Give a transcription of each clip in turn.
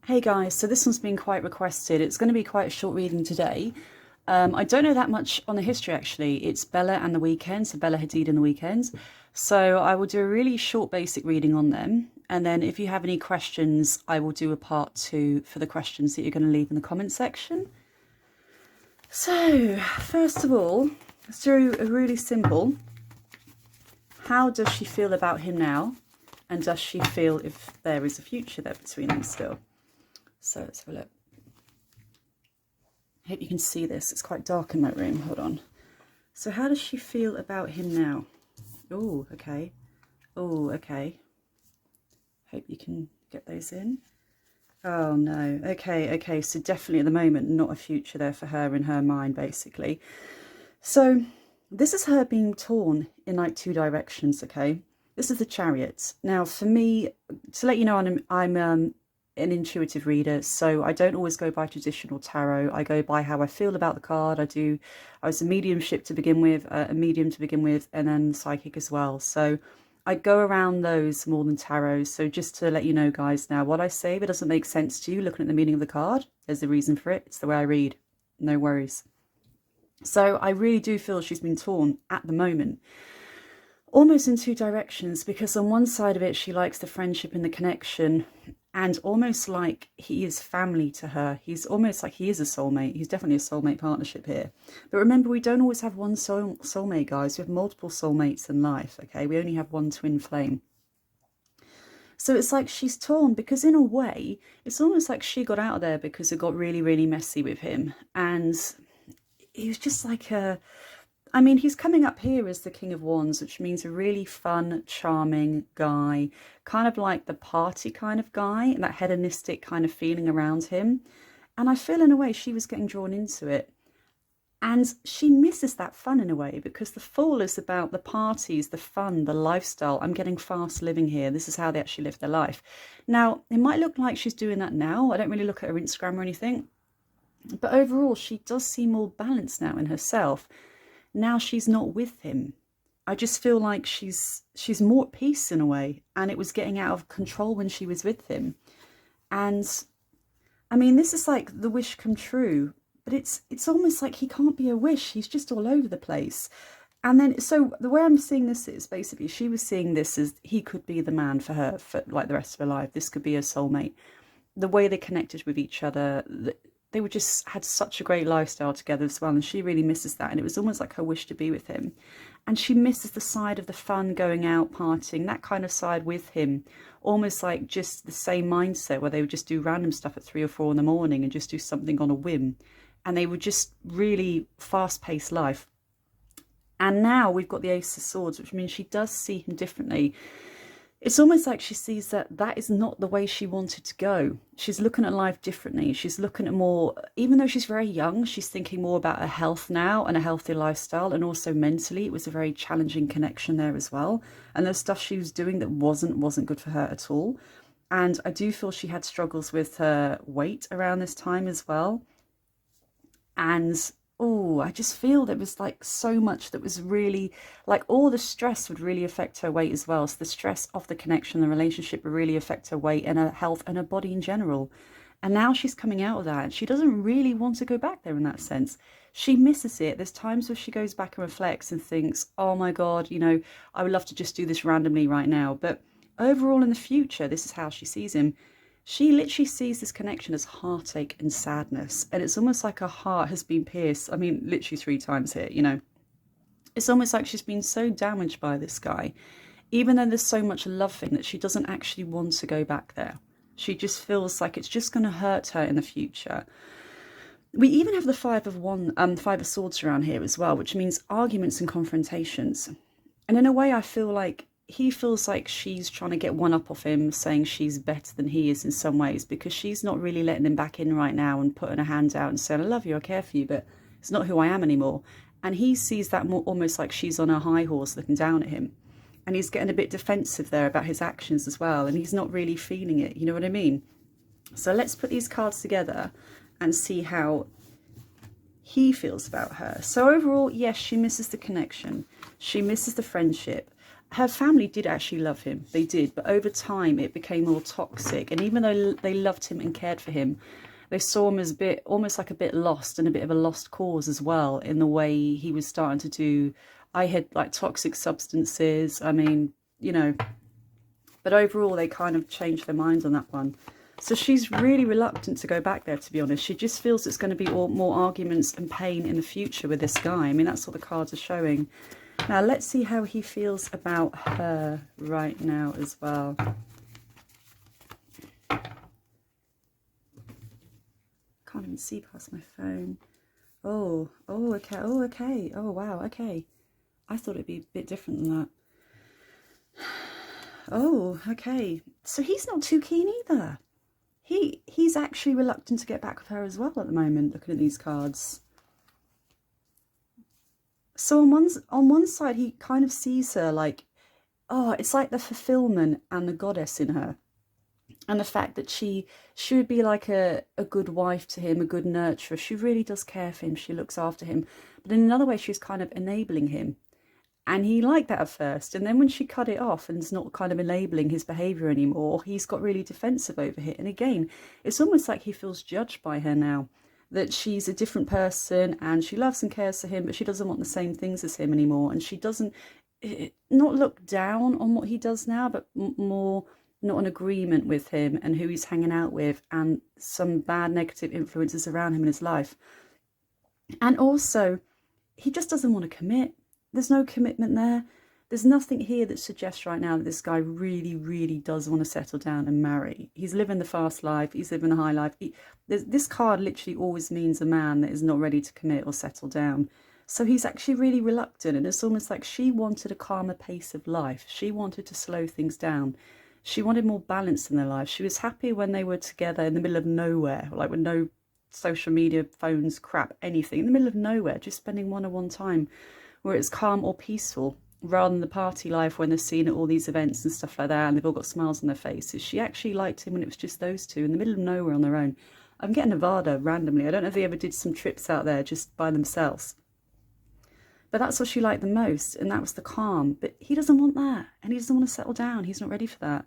Hey guys, so this one's been quite requested. It's going to be quite a short reading today. I don't know that much on the history actually. It's Bella and the Weeknd, so Bella Hadid and the Weeknd. So I will do a really short basic reading on them. And then if you have any questions, I will do a part 2 for the questions that you're going to leave in the comment section. So first of all, let's do a really simple. How does she feel about him now? And does she feel if there is a future there between them still? So let's have a look. I hope you can see this. It's quite dark in my room. Hold on. So how does she feel about him now? Oh, okay. Oh, okay. Hope you can get those in. Oh, no. Okay, okay. So definitely at the moment, not a future there for her in her mind, basically. So this is her being torn in like 2 directions, okay? This is the Chariot. Now, for me, to let you know, I'm an intuitive reader, so I don't always go by traditional tarot. I go by how I feel about the card. I was a mediumship to begin with, a medium to begin with, and then psychic as well. So I go around those more than tarot. So just to let you know, guys, now what I say, if it doesn't make sense to you looking at the meaning of the card, there's a reason for it. It's the way I read. No worries. So I really do feel she's been torn at the moment, almost in 2 directions, because on one side of it, she likes the friendship and the connection, and almost like he is family to her. He's almost like he is a soulmate. He's definitely a soulmate partnership here. But remember, we don't always have one soulmate, guys. We have multiple soulmates in life, okay? We only have one twin flame. So it's like she's torn because in a way, it's almost like she got out of there because it got really, really messy with him. And he was just like I mean, he's coming up here as the King of Wands, which means a really fun, charming guy, kind of like the party kind of guy, and that hedonistic kind of feeling around him. And I feel in a way she was getting drawn into it. And she misses that fun in a way, because the Fool is about the parties, the fun, the lifestyle. I'm getting fast living here. This is how they actually live their life. Now, it might look like she's doing that now. I don't really look at her Instagram or anything. But overall, she does seem more balanced now in herself. Now she's not with him. I just feel like she's more at peace in a way, and it was getting out of control when she was with him. And I mean, this is like the wish come true, but it's almost like he can't be a wish. He's just all over the place. And then, so the way I'm seeing this is basically she was seeing this as he could be the man for her for like the rest of her life. This could be a soulmate. The way they connected with each other, they were just had such a great lifestyle together as well, and she really misses that. And it was almost like her wish to be with him, and she misses the side of the fun, going out, partying, that kind of side with him, almost like just the same mindset where they would just do random stuff at 3 or 4 in the morning and just do something on a whim, and they were just really fast-paced life. And now we've got the Ace of Swords, which means she does see him differently. It's almost like she sees that that is not the way she wanted to go. She's looking at life differently. She's looking at more, even though she's very young, she's thinking more about her health now and a healthy lifestyle. And also mentally, it was a very challenging connection there as well. And there's stuff she was doing that wasn't good for her at all. And I do feel she had struggles with her weight around this time as well. And oh, I just feel there was like so much that was really like all the stress would really affect her weight as well. So the stress of the connection, the relationship would really affect her weight and her health and her body in general. And now she's coming out of that, and she doesn't really want to go back there in that sense. She misses it. There's times where she goes back and reflects and thinks, oh my God, you know, I would love to just do this randomly right now. But overall in the future, this is how she sees him. She literally sees this connection as heartache and sadness. And it's almost like her heart has been pierced. I mean, literally 3 times here, you know. It's almost like she's been so damaged by this guy, even though there's so much love in that she doesn't actually want to go back there. She just feels like it's just going to hurt her in the future. We even have the Five of Swords around here as well, which means arguments and confrontations. And in a way, I feel like he feels like she's trying to get one up off him, saying she's better than he is in some ways, because she's not really letting him back in right now and putting her hand out and saying, I love you, I care for you, but it's not who I am anymore. And he sees that more almost like she's on a high horse looking down at him. And he's getting a bit defensive there about his actions as well. And he's not really feeling it. You know what I mean? So let's put these cards together and see how he feels about her. So overall, yes, she misses the connection. She misses the friendship. her family did actually love him. They did. But over time, it became more toxic. And even though they loved him and cared for him, they saw him as a bit, almost like a bit lost and a bit of a lost cause as well, in the way he was starting to do. I had like toxic substances. I mean, you know, but overall, they kind of changed their minds on that one. So she's really reluctant to go back there, to be honest. She just feels it's going to be more arguments and pain in the future with this guy. I mean, that's what the cards are showing. Now, let's see how he feels about her right now as well. Can't even see past my phone. Oh, okay. Oh, okay. Oh, wow. Okay. I thought it'd be a bit different than that. Oh, okay. So he's not too keen either. He's actually reluctant to get back with her as well at the moment, looking at these cards. So on one side, he kind of sees her like, oh, it's like the fulfillment and the goddess in her. And the fact that she would be like a good wife to him, a good nurturer. She really does care for him. She looks after him. But in another way, she's kind of enabling him. And he liked that at first. And then when she cut it off and is not kind of enabling his behaviour anymore, he's got really defensive over it. And again, it's almost like he feels judged by her now. That she's a different person and she loves and cares for him, but she doesn't want the same things as him anymore. And she doesn't, not look down on what he does now, but more not in agreement with him and who he's hanging out with and some bad negative influences around him in his life. And also, he just doesn't want to commit. There's no commitment there. There's nothing here that suggests right now that this guy really, really does want to settle down and marry. He's living the fast life. He's living the high life. This card literally always means a man that is not ready to commit or settle down. So he's actually really reluctant. And it's almost like she wanted a calmer pace of life. She wanted to slow things down. She wanted more balance in their life. She was happy when they were together in the middle of nowhere, like with no social media, phones, crap, anything. In the middle of nowhere, just spending one-on-one time where it's calm or peaceful, rather than the party life when they're seen at all these events and stuff like that and they've all got smiles on their faces. She actually liked him when it was just those two in the middle of nowhere on their own. I'm getting Nevada randomly. I don't know if they ever did some trips out there just by themselves. But that's what she liked the most, and that was the calm. But he doesn't want that, and he doesn't want to settle down. He's not ready for that.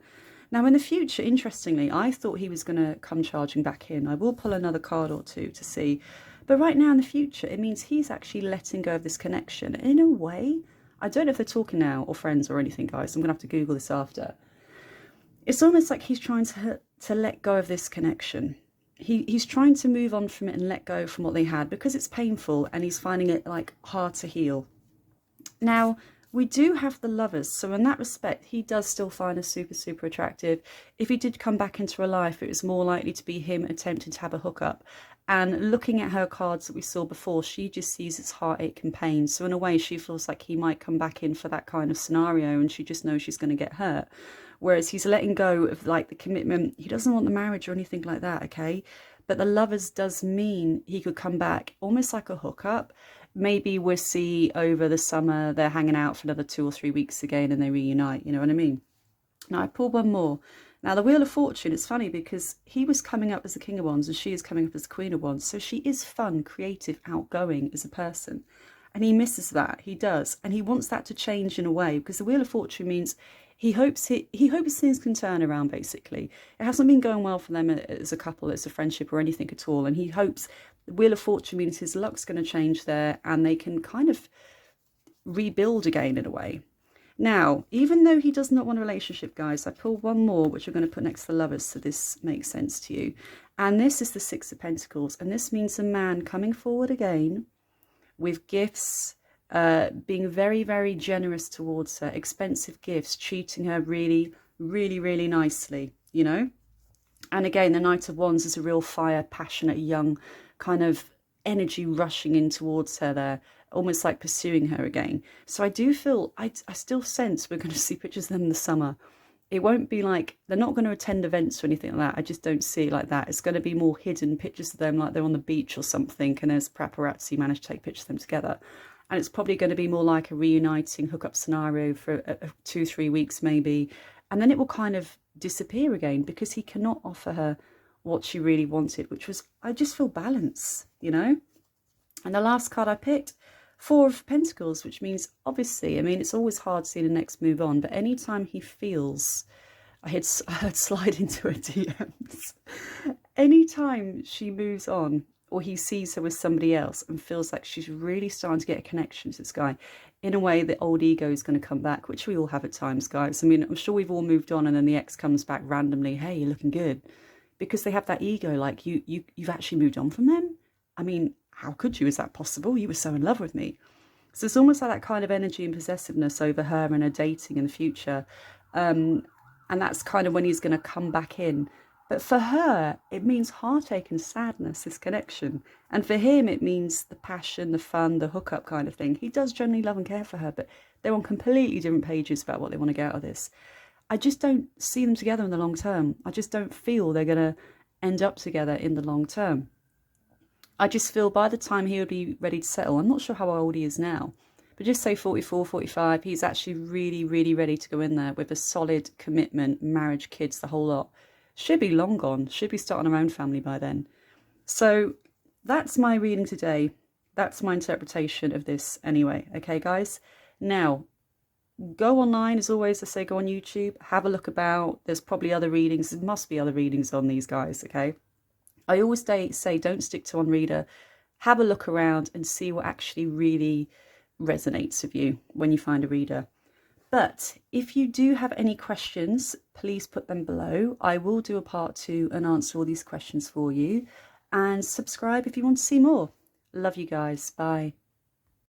Now, in the future, interestingly, I thought he was going to come charging back in. I will pull another card or two to see. But right now in the future, it means he's actually letting go of this connection. In a way, I don't know if they're talking now or friends or anything, guys. I'm going to have to Google this after. It's almost like he's trying to let go of this connection. He's trying to move on from it and let go from what they had because it's painful and he's finding it like hard to heal. Now, we do have the Lovers, so in that respect, he does still find her super, super attractive. If he did come back into her life, it was more likely to be him attempting to have a hookup. And looking at her cards that we saw before, she just sees its heartache and pain. So in a way, she feels like he might come back in for that kind of scenario and she just knows she's going to get hurt. Whereas he's letting go of like the commitment. He doesn't want the marriage or anything like that, okay? But the Lovers does mean he could come back almost like a hookup. Maybe we'll see over the summer they're hanging out for another 2 or 3 weeks again and they reunite, you know what I mean? Now I pulled one more. Now the Wheel of Fortune, it's funny because he was coming up as the King of Wands and she is coming up as the Queen of Wands. So she is fun, creative, outgoing as a person. And he misses that, he does. And he wants that to change in a way because the Wheel of Fortune means he hopes things can turn around, basically. It hasn't been going well for them as a couple, as a friendship or anything at all. And he hopes the Wheel of Fortune means his luck's going to change there and they can kind of rebuild again in a way. Now, even though he does not want a relationship, guys, I pulled one more, which I'm going to put next to the Lovers so this makes sense to you. And this is the Six of Pentacles. And this means a man coming forward again with gifts, being very, very generous towards her, expensive gifts, treating her really, really, really nicely, you know. And again, the Knight of Wands is a real fire, passionate, young kind of energy rushing in towards her there, almost like pursuing her again. So I do feel, I still sense we're going to see pictures of them in the summer. It won't be like, they're not going to attend events or anything like that. I just don't see it like that. It's going to be more hidden pictures of them like they're on the beach or something and there's paparazzi managed to take pictures of them together. And it's probably going to be more like a reuniting hookup scenario for 2-3 weeks maybe. And then it will kind of disappear again because he cannot offer her what she really wanted, which was, I just feel balance, you know. And the last card I picked, Four of Pentacles, which means obviously, I mean, it's always hard seeing the next move on, but anytime he feels, I heard slide into her DMs. Anytime she moves on or he sees her with somebody else and feels like she's really starting to get a connection to this guy, in a way the old ego is going to come back, which we all have at times, guys. I mean, I'm sure we've all moved on and then the ex comes back randomly, hey, you're looking good. Because they have that ego, like you've actually moved on from them. I mean, how could you? Is that possible? You were so in love with me. So it's almost like that kind of energy and possessiveness over her and her dating in the future. And that's kind of when he's going to come back in. But for her, it means heartache and sadness, this connection. And for him, it means the passion, the fun, the hookup kind of thing. He does generally love and care for her, but they're on completely different pages about what they want to get out of this. I just don't see them together in the long term. I just don't feel they're going to end up together in the long term. I just feel by the time he would be ready to settle, I'm not sure how old he is now, but just say 44, 45, he's actually really, really ready to go in there with a solid commitment, marriage, kids, the whole lot. Should be long gone, should be starting her own family by then. So that's my reading today. That's my interpretation of this anyway. Okay, guys? Now, go online, as always, I say, go on YouTube, have a look about. There's probably other readings. There must be other readings on these guys, okay? I always say don't stick to one reader. Have a look around and see what actually really resonates with you when you find a reader. But if you do have any questions, please put them below. I will do a part 2 and answer all these questions for you. And subscribe if you want to see more. Love you guys. Bye.